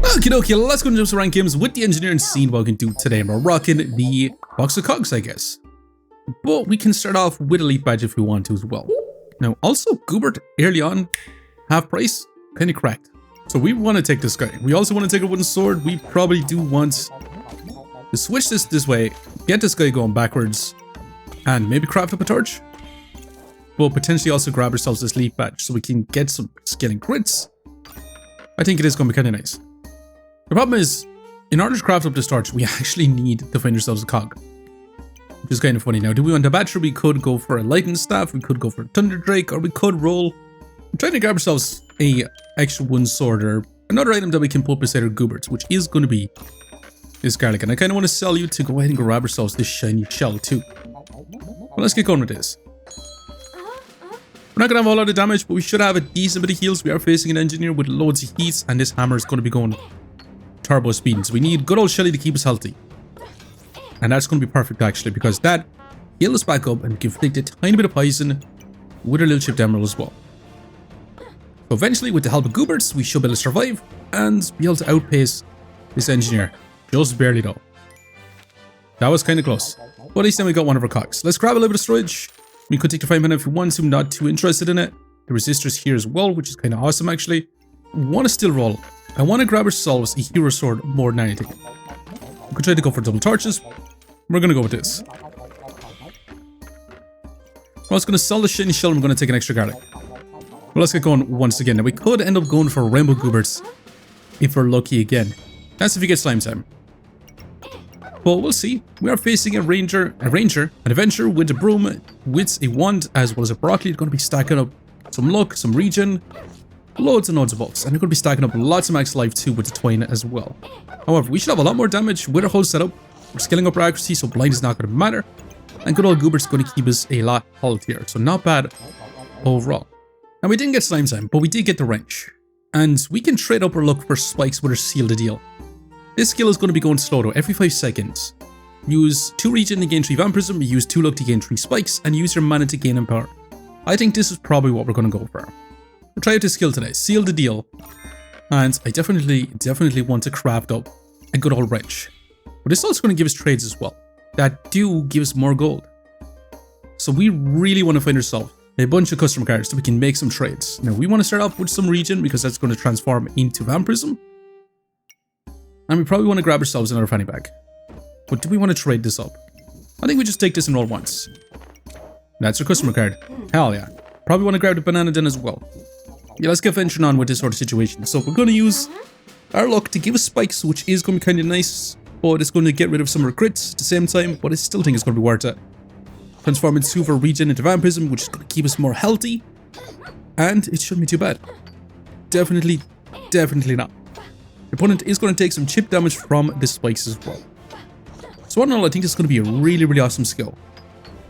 Okie dokie, let's go into some rank games with the engineer and see what we can do today. And we're rocking the box of cogs, I guess. But we can start off with elite badge if we want to as well. Now, also, Goobert early on, half price, kind of cracked. So we want to take this guy. We also want to take a wooden sword. We probably do want to switch this way, get this guy going backwards, and maybe craft up a torch. But potentially also grab ourselves this elite badge so we can get some scaling crits. I think it is going to be kind of nice. The problem is, in order to craft up this torch, we actually need to find ourselves a cog. Which is kind of funny. Now, do we want a badger? We could go for a lightning staff, we could go for a thunder drake, or we could roll. I'm trying to grab ourselves a extra wooden sword or another item that we can put beside our Gooberts, which is going to be this garlic. And I kind of want to sell you to go ahead and grab ourselves this shiny shell too. Well, let's get going with this. We're not going to have a lot of damage, but we should have a decent bit of heals. We are facing an engineer with loads of heats, and this hammer is going to be going turbo speed. So we need good old Shelly to keep us healthy. And that's going to be perfect actually, because that heal us back up and give inflict a tiny bit of poison with a little chipped emerald as well. So eventually, with the help of Gooberts, we should be able to survive and be able to outpace this engineer. Just barely though. That was kind of close. But at least then we got one of our cogs. Let's grab a little bit of storage. We could take the 5 minutes if we want to, not too interested in it. The resistors here as well, which is kind of awesome actually. Want to still roll. I want to grab ourselves a hero sword more than anything. We could try to go for double torches. We're going to go with this. I was going to sell the shiny shell and we're going to take an extra garlic. Well, let's get going once again. Now, we could end up going for rainbow Gooberts if we're lucky again. That's if we get slime time. But we'll see. We are facing a ranger, an adventurer with a broom, with a wand, as well as a broccoli. They're going to be stacking up some luck, some regen, loads and loads of buffs. And they're going to be stacking up lots of max life too with the twine as well. However, we should have a lot more damage with our whole setup. We're scaling up our accuracy, so blind is not going to matter. And good old Goobert's going to keep us a lot healthier. So not bad overall. And we didn't get slime time, but we did get the wrench. And we can trade up our luck for spikes with our seal the deal. This skill is going to be going slow though, every 5 seconds. Use 2 regen to gain 3 vampirism, use 2 luck to gain 3 spikes, and use your mana to gain empower. I think this is probably what we're going to go for. We'll try out this skill today, seal the deal. And I definitely want to craft up a good old wrench. But this is also going to give us trades as well, that do give us more gold. So we really want to find ourselves a bunch of custom cards so we can make some trades. Now we want to start off with some regen because that's going to transform into vampirism. And we probably want to grab ourselves another fanny bag. But do we want to trade this up? I think we just take this and roll once. That's our customer card. Hell yeah. Probably want to grab the banana then as well. Yeah, let's get venturing on with this sort of situation. So we're going to use our luck to give us spikes, which is going to be kind of nice. But it's going to get rid of some of our crits at the same time. But I still think it's going to be worth it. Transform into for regen into vampirism, which is going to keep us more healthy. And it shouldn't be too bad. Definitely not. The opponent is going to take some chip damage from the spikes as well. So all in all, I think this is going to be a really awesome skill.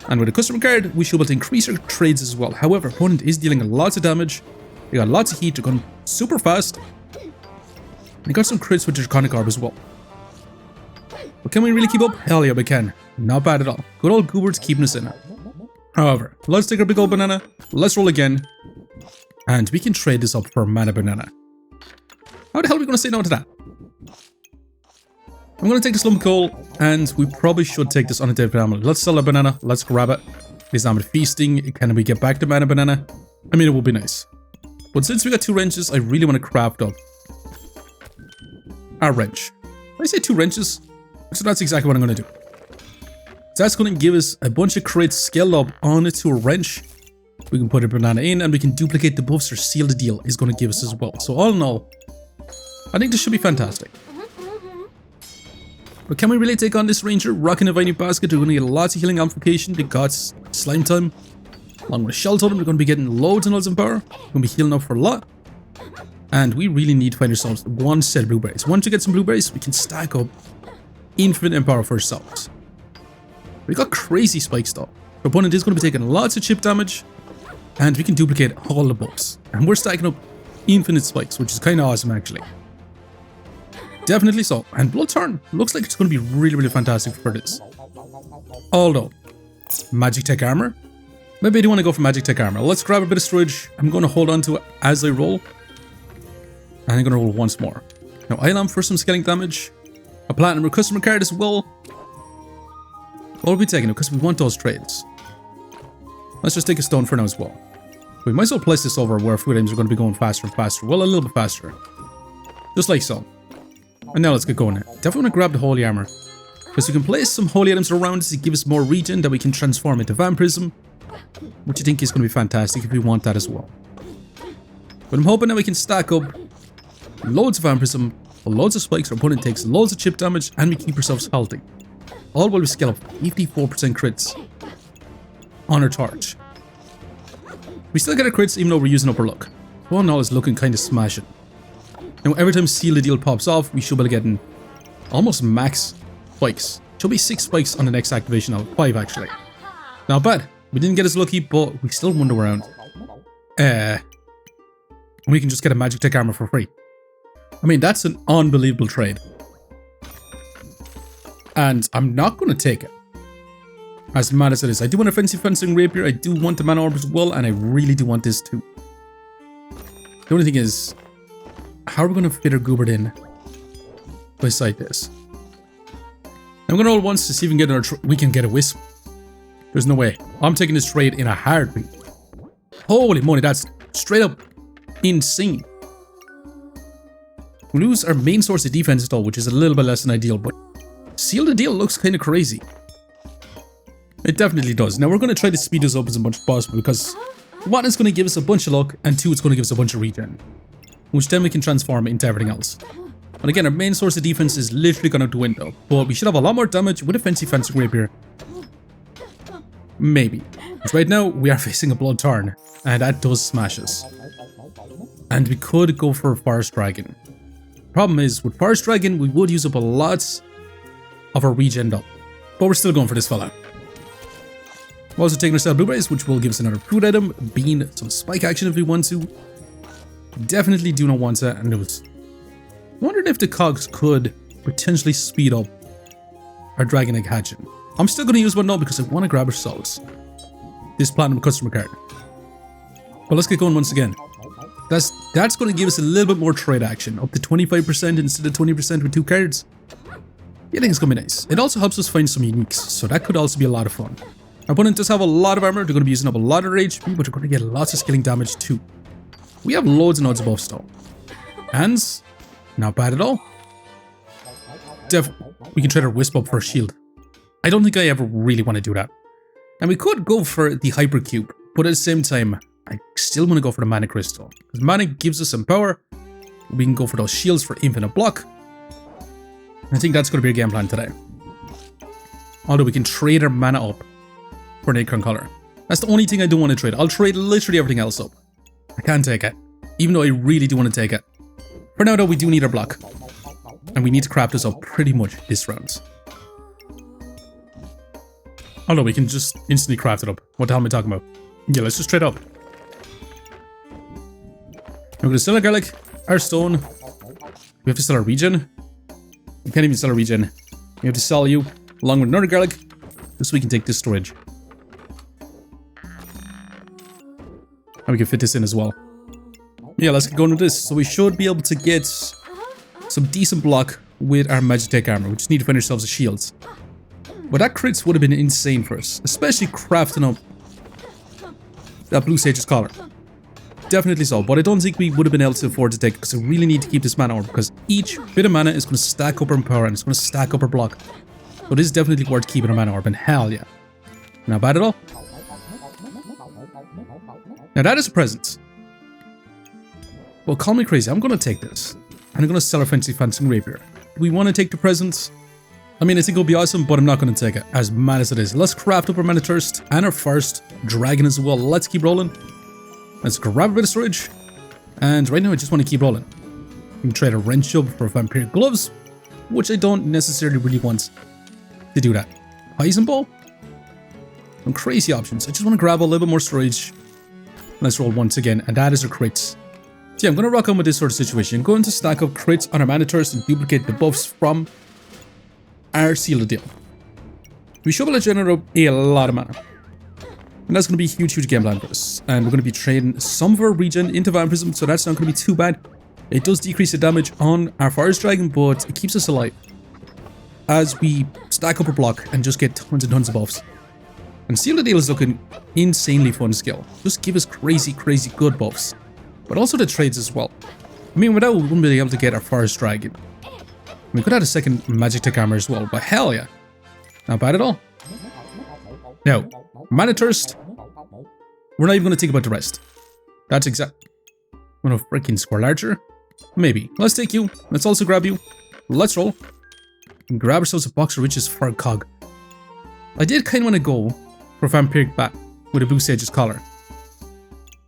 And with a customer card, we should be able to increase our trades as well. However, opponent is dealing lots of damage. They got lots of heat, they're going super fast. They got some crits with the Draconic Orb as well. But can we really keep up? Hell yeah, we can. Not bad at all. Good old Goobert's keeping us in it. However, let's take our big old banana. Let's roll again. And we can trade this up for a mana banana. How the hell are we going to say no to that? I'm going to take this lump of coal, and we probably should take this undead banana. Let's sell a banana. Let's grab it. It's not feasting. Can we get back to mana banana? I mean, it would be nice. But since we got 2 wrenches, I really want to craft up our wrench. When I say 2 wrenches, so that's exactly what I'm going to do. So that's going to give us a bunch of crits scaled up onto a wrench. We can put a banana in, and we can duplicate the buffs or seal the deal is going to give us as well. So all in all, I think this should be fantastic. But can we really take on this ranger? Rocking a Viny Basket, we're going to get lots of healing amplification. They got slime time. Along with a shell totem, we're going to be getting loads and loads of power. We're going to be healing up for a lot. And we really need to find ourselves one set of blueberries. Once we get some blueberries, we can stack up infinite empower for ourselves. We got crazy spikes though. Our opponent is going to be taking lots of chip damage. And we can duplicate all the buffs. And we're stacking up infinite spikes, which is kind of awesome actually. Definitely so. And Blood Turn looks like it's going to be really fantastic for this. Although, Magic Tech Armor. Maybe I do want to go for Magic Tech Armor. Let's grab a bit of storage. I'm going to hold on to it as I roll. And I'm going to roll once more. Now Island for some scaling damage. A platinum or customer card as well. What are we taking it? Because we want those trades. Let's just take a stone for now as well. We might as well place this over where food items are going to be going faster and faster. Well, a little bit faster. Just like so. And now let's get going. Definitely want to grab the holy armor. Because we can place some holy items around to give us more regen that we can transform into vampirism. Which I think is going to be fantastic if we want that as well. But I'm hoping that we can stack up loads of vampirism, loads of spikes, our opponent takes loads of chip damage, and we keep ourselves healthy. All while we scale up 54% crits on our charge. We still get our crits even though we're using up our luck. All in all, is looking kind of smashing. Now every time Seal the Deal pops off, we should be getting almost max spikes. Should be 6 spikes on the next activation now, 5 actually. Not bad. We didn't get as lucky, but we still won the round. We can just get a magic tech armor for free. I mean, that's an unbelievable trade. And I'm not going to take it. As mad as it is. I do want a fancy fencing rapier, I do want the mana orb as well, and I really do want this too. The only thing is, how are we going to fit our Goobert in beside this? I'm going to roll once to see if we can get we can get a wisp. There's no way. I'm taking this trade in a heartbeat. Holy moly, that's straight up insane. We lose our main source of defense though, which is a little bit less than ideal, but Seal the Deal looks kind of crazy. It definitely does. Now we're going to try to speed this up as much as possible because one, it's going to give us a bunch of luck, and two, it's going to give us a bunch of regen, which then we can transform into everything else. And again, our main source of defense is literally gone out the window, but we should have a lot more damage with a fancy fencing rapier. Maybe. Because right now, we are facing a Blood Tarn, and that does smash us. And we could go for a Forest Dragon. Problem is, with Forest Dragon, we would use up a lot of our regen up. But we're still going for this fella. We're also taking ourselves blueberries, which will give us another food item, bean, some spike action if we want to. Definitely do not want that, and it was wondering if the cogs could potentially speed up our dragon egg hatching. I'm still going to use one now because I want to grab ourselves this platinum customer card. But let's get going once again. That's going to give us a little bit more trade action, up to 25% instead of 20% with 2 cards. Yeah, I think it's going to be nice. It also helps us find some uniques, so that could also be a lot of fun. Our opponent does have a lot of armor, they're going to be using up a lot of their HP, but they're going to get lots of scaling damage too. We have loads and loads of buffs though. Hands, not bad at all. We can trade our Wisp up for a shield. I don't think I ever really want to do that. And we could go for the Hypercube, but at the same time, I still want to go for the Mana Crystal. Because Mana gives us some power. We can go for those shields for infinite block. I think that's going to be our game plan today. Although we can trade our mana up for an Acorn Collar. That's the only thing I don't want to trade. I'll trade literally everything else up. I can't take it. Even though I really do want to take it. For now though, we do need our block. And we need to craft this up pretty much this round. Although we can just instantly craft it up. What the hell am I talking about? Yeah, let's just trade up. We're going to sell our garlic, our stone. We have to sell our regen. We can't even sell our regen. We have to sell you along with another garlic, just so we can take this storage. And we can fit this in as well. Yeah, let's get going with this. So we should be able to get some decent block with our Magitech armor. We just need to find ourselves a shields. But that crits would have been insane for us, especially crafting up that Blue Sage's Collar. Definitely so, but I don't think we would have been able to afford to take it because I really need to keep this mana orb because each bit of mana is going to stack up our power and it's going to stack up our block. So this is definitely worth keeping our mana orb, and hell yeah. Not bad at all. Now that is a present. Well, call me crazy, I'm going to take this. And I'm going to sell our fancy fencing rapier. Do we want to take the presents? I mean, I think it'll be awesome, but I'm not going to take it, as mad as it is. Let's craft up our Mana Thirst and our first dragon as well. Let's keep rolling. Let's grab a bit of storage. And right now, I just want to keep rolling. We can trade a wrench up for vampiric gloves, which I don't necessarily really want to do that. Poison ball? Some crazy options. I just want to grab a little bit more storage. Let's roll once again, and that is our crits. So yeah, I'm going to rock on with this sort of situation. I'm going to stack up crits on our Mana Thirst and duplicate the buffs from our Seal the Deal. We should be able to generate a lot of mana. And that's going to be a huge, huge game plan for us. And we're going to be trading some of our regen into vampirism, so that's not going to be too bad. It does decrease the damage on our Forest Dragon, but it keeps us alive as we stack up our block and just get tons and tons of buffs. And Seal the Deal is looking insanely fun skill. Just give us crazy, crazy good buffs. But also the trades as well. I mean, without we wouldn't be able to get our Forest Dragon. We could add a second Magic Tech Armor as well, but hell yeah. Not bad at all. Now, Mana Thirst. We're not even going to think about the rest. That's exact. Want a freaking square larger? Maybe. Let's take you. Let's also grab you. Let's roll. And grab ourselves a box of riches for a cog. I did kind of want to go for a Vampiric Bat with a Blue Sage's collar.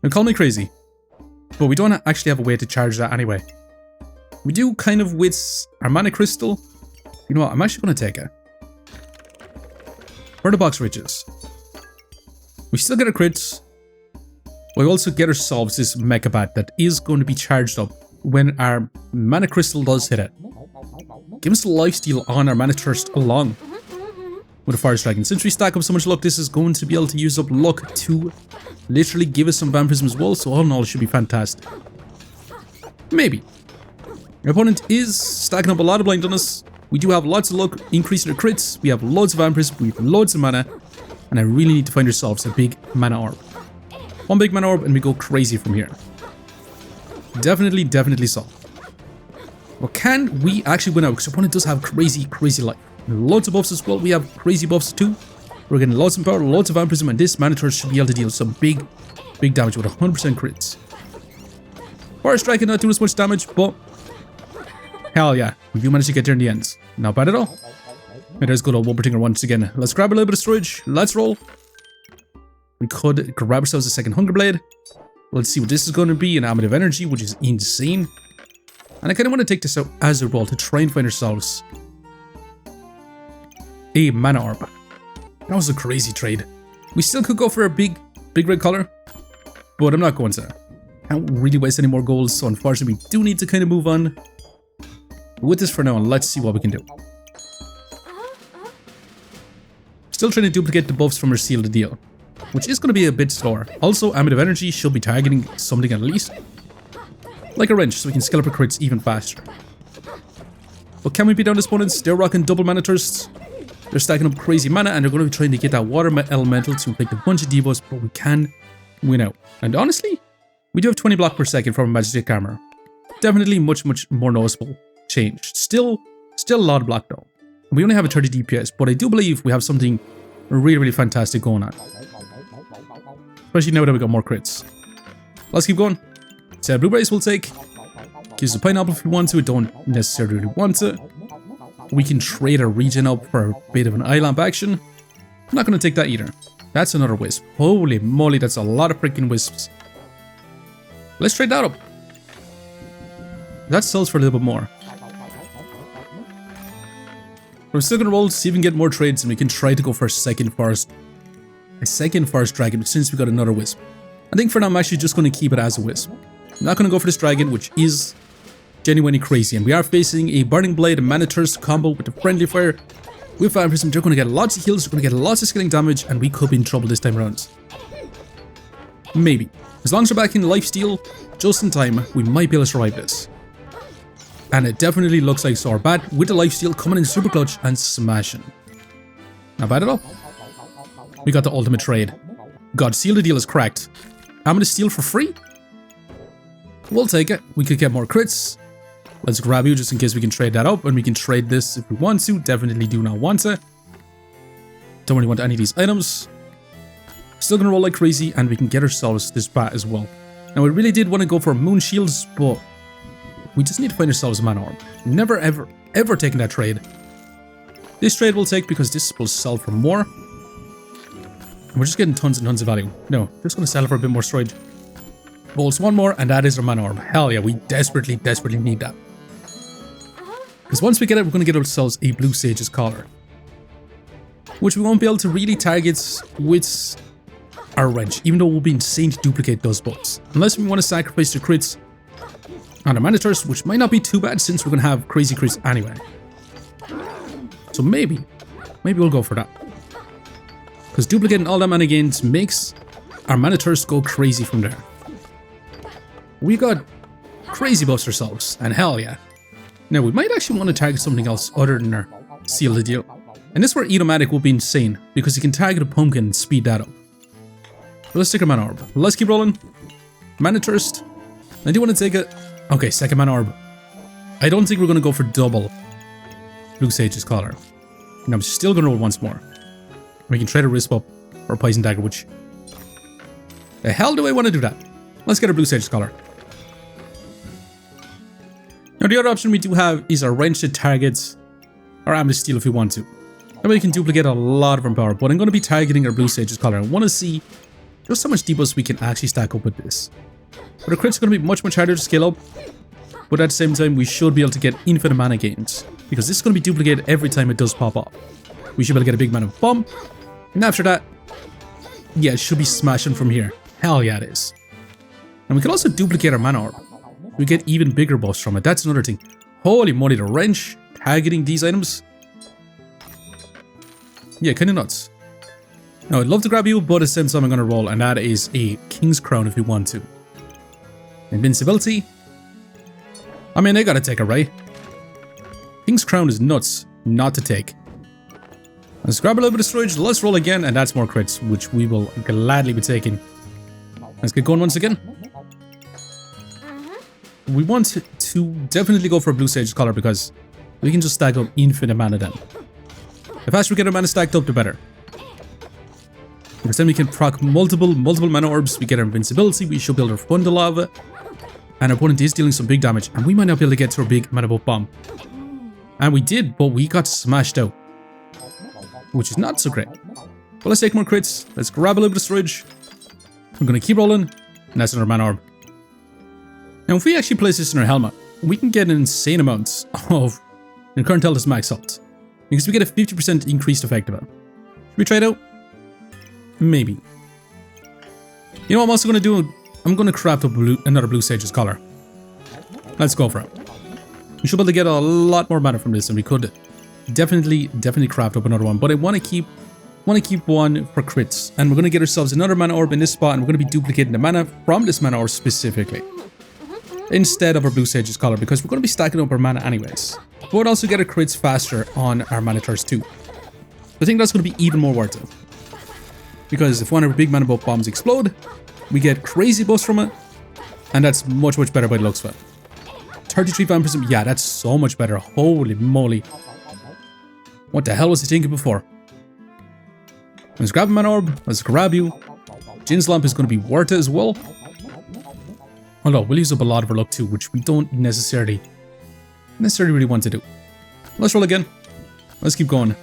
Now call me crazy, but we don't actually have a way to charge that anyway. We do kind of with our Mana Crystal. You know what? I'm actually going to take it. For the box of riches. We still get a crit. We also get ourselves this Mecha Bat that is going to be charged up when our Mana Crystal does hit it. Give us a lifesteal on our Mana Thirst along with a Forest Dragon. Since we stack up so much luck, this is going to be able to use up luck to literally give us some vampirism as well. So all in all, it should be fantastic. Maybe. Our opponent is stacking up a lot of blind on us. We do have lots of luck, increasing our crits. We have loads of vampirism. We have loads of mana. And I really need to find ourselves a big mana orb. One big mana orb and we go crazy from here. Definitely, definitely so. But can we actually win out? Because our opponent does have crazy, crazy life. And loads of buffs as well. We have crazy buffs too. We're getting loads of power, loads of vampirism, and this Mana Thirst should be able to deal some big, big damage with 100% crits. Forest Dragon not doing as much damage, but hell yeah, we do manage to get there in the end. Not bad at all. And there's good old Wumpertinger once again. Let's grab a little bit of storage. Let's roll. We could grab ourselves a second Hunger Blade. Let's see what this is going to be. An Amulet of Energy, which is insane. And I kind of want to take this out as a roll to try and find ourselves a Mana Orb. That was a crazy trade. We still could go for a big red color, but I'm not going to. Can't really waste any more golds, so unfortunately we do need to kind of move on with this for now, and let's see what we can do. Still trying to duplicate the buffs from our Seal the Deal, which is going to be a bit slower. Also, Amulet of Energy should be targeting something at least, like a wrench, so we can scale up our crits even faster. But can we beat down the opponents? They're rocking double Mana Thirsts. They're stacking up crazy mana, and they're going to be trying to get that Water Elemental to inflict a bunch of debuffs, but we can win out. And honestly, we do have 20 block per second from Magic Armor. Definitely much more noticeable change. Still a lot of block though. We only have a 30 DPS, but I do believe we have something really fantastic going on. Especially now that we got more crits. Let's keep going. So blueberries we'll take. Gives a pineapple if we want to. We don't necessarily want to. We can trade a regen up for a bit of an eye lamp action. I'm not going to take that either. That's another wisp. Holy moly, that's a lot of freaking wisps. Let's trade that up. That sells for a little bit more. We're still going to roll to see if we can get more trades, and we can try to go for a second Forest Dragon since we got another wisp. I think for now I'm actually just going to keep it as a wisp. I'm not going to go for this dragon, which is genuinely crazy, and we are facing a Burning Blade and Mana Thirst combo with the Friendly Fire. With Vampirism, they're going to get lots of heals, they're going to get lots of scaling damage, and we could be in trouble this time around. Maybe. As long as we're back in lifesteal, just in time, we might be able to survive this. And it definitely looks like so. Our bat with the lifesteal coming in super clutch and smashing. Not bad at all. We got the ultimate trade. God, Seal the Deal is cracked. I'm going to steal for free? We'll take it. We could get more crits. Let's grab you just in case we can trade that up, and we can trade this if we want to. Definitely do not want to. Don't really want any of these items. Still gonna roll like crazy, and we can get ourselves this bat as well. Now, we really did want to go for Moon Shields, but we just need to find ourselves a Mana Orb. Never ever taken that trade. This trade we'll take because this will sell for more. And we're just getting tons and tons of value. No, just gonna sell for a bit more storage. Bolts one more, and that is our Mana Orb. Hell yeah, we desperately need that. Because once we get it, we're going to get ourselves a Blue Sage's Collar, which we won't be able to really target with our wrench, even though it will be insane to duplicate those bolts. Unless we want to sacrifice the crits on our Mana Thirst, which might not be too bad since we're going to have crazy crits anyway. So maybe we'll go for that. Because duplicating all that mana gains makes our Mana Thirst go crazy from there. We got crazy buffs ourselves, and hell yeah. Now we might actually want to target something else other than our seal the deal. And this is where Edomatic will be insane, because you can target a pumpkin and speed that up. But let's take our mana orb. Let's keep rolling. Mana Thirst. I do want to take it. Okay, second mana orb. I don't think we're going to go for double Blue Sage's Collar. And I'm still going to roll once more. We can try to Wisp up or Poison Dagger, which... The hell do I want to do that? Let's get our Blue Sage's Collar. Now the other option we do have is our Wrench that targets our Amethyst Steel if we want to. That way we can duplicate a lot of our power, but I'm going to be targeting our Blue Sage's Collar. I want to see just how much debuffs we can actually stack up with this. But our crit's going to be much harder to scale up, but at the same time we should be able to get infinite mana gains, because this is going to be duplicated every time it does pop off. We should be able to get a big mana bomb, and after that, yeah, it should be smashing from here. Hell yeah, it is. And we can also duplicate our mana orb. We get even bigger buffs from it. That's another thing. Holy moly, the Wrench targeting these items. Yeah, kind of nuts. Now, I'd love to grab you, but at the same time I'm going to roll, and that is a King's Crown if we want to. Invincibility. I mean, I gotta take it, right? King's Crown is nuts not to take. Let's grab a little bit of storage, let's roll again, and that's more crits, which we will gladly be taking. Let's get going once again. We want to definitely go for a Blue Sage's Collar because we can just stack up infinite mana then. The faster we get our mana stacked up, the better. Because then we can proc multiple mana orbs, we get our invincibility, we should build our Bundle Lava, and our opponent is dealing some big damage, and we might not be able to get to our big mana buff bomb. And we did, but we got smashed out, which is not so great. But let's take more crits, let's grab a little bit of storage. I'm going to keep rolling, and that's another mana orb. Now if we actually place this in our helmet, we can get an insane amount of the current health is max health, because we get a 50% increased effect of it. Should we try it out? Maybe. You know what I'm also going to do? I'm going to craft up another Blue Sage's Collar. Let's go for it. We should be able to get a lot more mana from this, and we could definitely craft up another one. But I want to keep one for crits, and we're going to get ourselves another mana orb in this spot, and we're going to be duplicating the mana from this mana orb specifically, instead of our Blue Sage's Collar, because we're going to be stacking up our mana anyways. But we'll also get our crits faster on our Mana Thirst too. I think that's going to be even more worth it. Because if one of our big mana buff bombs explode, we get crazy buffs from it, and that's much better by the looks of it. 33 vampirism, yeah, that's so much better. Holy moly. What the hell was I thinking before? Let's grab a mana orb, let's grab you. Jin's Lamp is going to be worth it as well. Although, we'll use up a lot of our luck too, which we don't necessarily really want to do. Let's roll again. Let's keep going.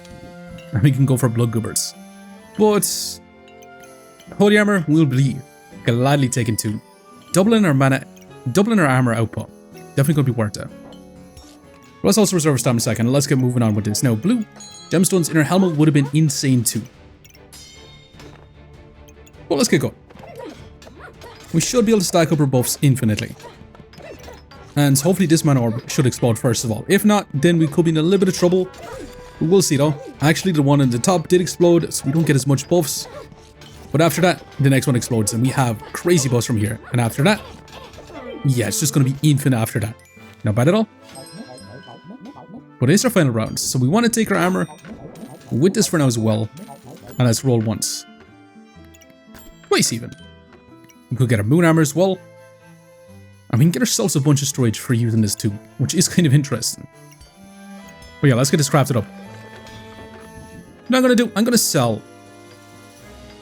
And we can go for Blood Goobers. But Holy Armor will be gladly taken too. Doubling our mana, doubling our armor output. Definitely going to be worth it. Let's also reserve our stamina a second. Let's get moving on with this. Now, blue gemstones in our helmet would have been insane too. Well, let's get going. We should be able to stack up our buffs infinitely. And hopefully this mana orb should explode first of all. If not, then we could be in a little bit of trouble. We'll see though. Actually, the one on the top did explode, so we don't get as much buffs. But after that, the next one explodes and we have crazy buffs from here. And after that, yeah, it's just going to be infinite after that. Not bad at all. But it's our final round, so we want to take our armor with this for now as well. And let's roll once. Twice even. We could get our moon armor as well. And we can get ourselves a bunch of storage for using this too, which is kind of interesting. But yeah, let's get this crafted up. What I'm going to do, I'm going to sell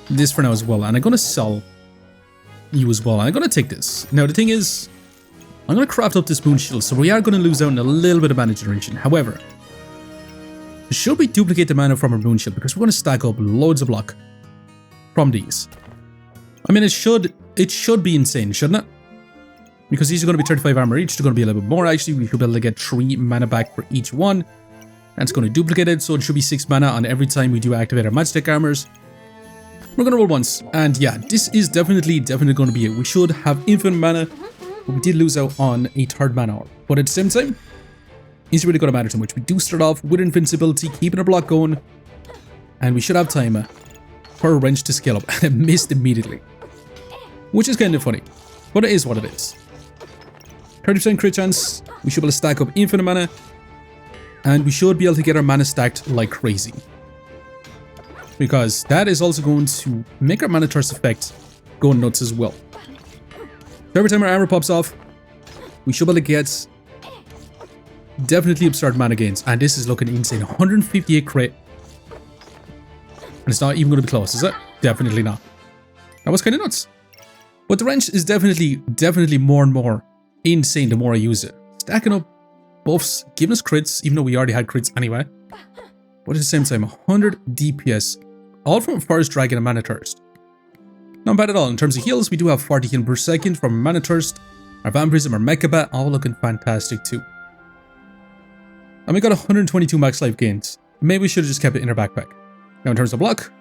this for now as well. And I'm going to sell you as well. And I'm going to take this. Now the thing is, I'm going to craft up this moon shield, so we are going to lose out on a little bit of mana generation. However, should we duplicate the mana from our moon shield? Because we're going to stack up loads of luck from these. I mean, it should be insane, shouldn't it? Because these are going to be 35 armor each. They're going to be a little bit more actually. We should be able to get 3 mana back for each one. That's going to duplicate it, so it should be 6 mana on every time we do activate our Magic armors. We're going to roll once, and yeah, this is definitely going to be it. We should have infinite mana, but we did lose out on a 3rd mana orb. But at the same time, it's really going to matter too much. We do start off with invincibility, keeping our block going, and we should have time for a wrench to scale up, and it missed immediately. Which is kind of funny, but it is what it is. 30% crit chance. We should be able to stack up infinite mana. And we should be able to get our mana stacked like crazy. Because that is also going to make our mana thirst effect go nuts as well. So every time our armor pops off, we should be able to get definitely absurd mana gains. And this is looking insane. 158 crit. And it's not even going to be close, is it? Definitely not. That was kind of nuts. But the wrench is definitely more and more insane the more I use it. Stacking up buffs, giving us crits, even though we already had crits anyway. But at the same time, 100 DPS. All from Forest Dragon and Mana Thirst. Not bad at all. In terms of heals, we do have 40 healing per second from Mana Thirst. Our Vampirism, our Mecha Bat, all looking fantastic too. And we got 122 max life gains. Maybe we should have just kept it in our backpack. Now in terms of block,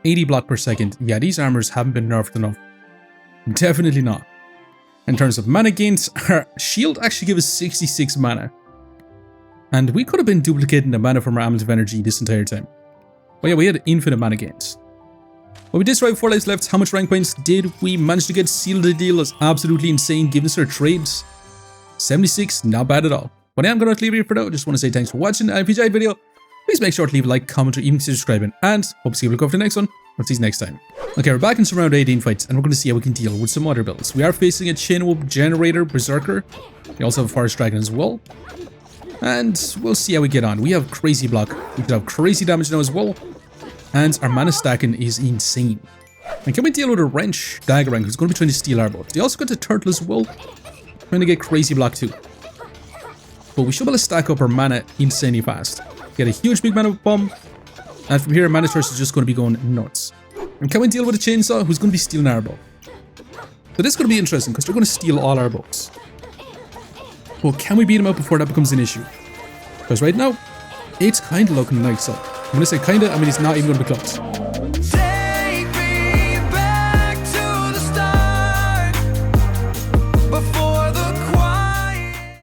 80 block per second. Yeah, these armors haven't been nerfed enough. Definitely not. In terms of mana gains, our shield actually gives us 66 mana. And we could have been duplicating the mana from our Amulet of Energy this entire time. But yeah, we had infinite mana gains. But we did survive 4 lives left. How much rank points did we manage to get? Seal the deal is absolutely insane given us our trades. 76, not bad at all. But yeah, I'm going to leave it here for now. Just want to say thanks for watching. And if you enjoyed the video, please make sure to leave a like, comment, or even consider subscribing. And hope to see you look over the next one. I'll see you next time. Okay, we're back in some round 18 fights, and we're going to see how we can deal with some other builds. We are facing a Chain Whoop Generator Berserker. We also have a Forest Dragon as well. And we'll see how we get on. We have crazy block. We could have crazy damage now as well. And our mana stacking is insane. And can we deal with a Wrench Daggerang who's going to be trying to steal our buff? They also got the Turtle as well. Trying to get crazy block too. But we should be able to stack up our mana insanely fast. Get a huge big mana bomb. And from here, Mana Thirst is just going to be going nuts. And can we deal with a Chainsaw who's going to be stealing our buff? So this is going to be interesting because they're going to steal all our buffs. But can we beat them out before that becomes an issue? Because right now, it's kind of looking like so. When I say kind of, I mean it's not even going to be close.